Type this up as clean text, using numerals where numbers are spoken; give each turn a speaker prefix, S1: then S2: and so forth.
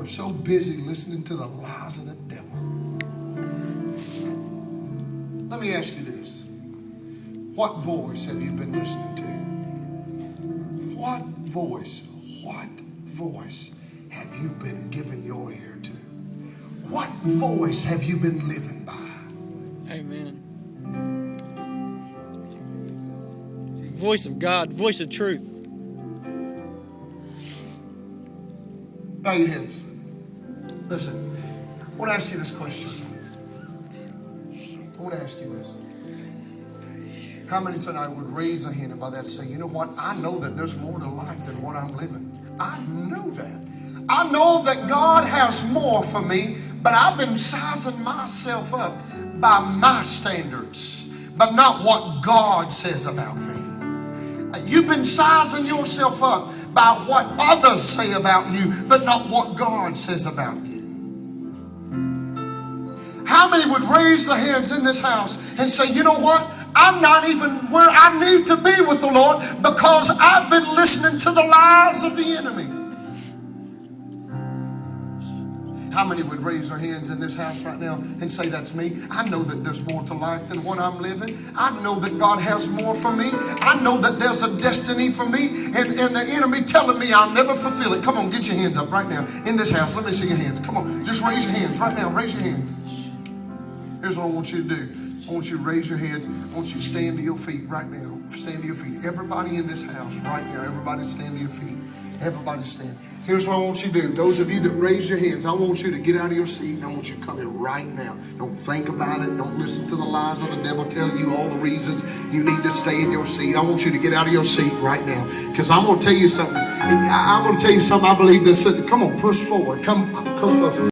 S1: are so busy listening to the lies of the devil. Let me ask you this. What voice have you been listening to? What voice have you been giving your ear to? What voice have you been living by?
S2: Amen. Voice of God, voice of truth.
S1: Bow your heads. Listen, I want to ask you this question. I want to ask you this. How many tonight would raise a hand and by that say, you know what? I know that there's more to life than what I'm living. I know that. I know that God has more for me, but I've been sizing myself up by my standards, but not what God says about me. You've been sizing yourself up by what others say about you, but not what God says about you. How many would raise their hands in this house and say, you know what? I'm not even where I need to be with the Lord because I've been listening to the lies of the enemy. How many would raise their hands in this house right now and say, that's me? I know that there's more to life than what I'm living. I know that God has more for me. I know that there's a destiny for me, and the enemy telling me I'll never fulfill it. Come on, get your hands up right now in this house. Let me see your hands. Come on, just raise your hands right now. Raise your hands. Here's what I want you to do. I want you to raise your hands. I want you to stand to your feet right now. Stand to your feet. Everybody in this house right now, everybody stand to your feet. Everybody stand. Here's what I want you to do. Those of you that raise your hands, I want you to get out of your seat and I want you to come in right now. Don't think about it. Don't listen to the lies of the devil tell you all the reasons you need to stay in your seat. I want you to get out of your seat right now, because I'm going to tell you something. I'm going to tell you something. I believe this. Come on, push forward. Come closer.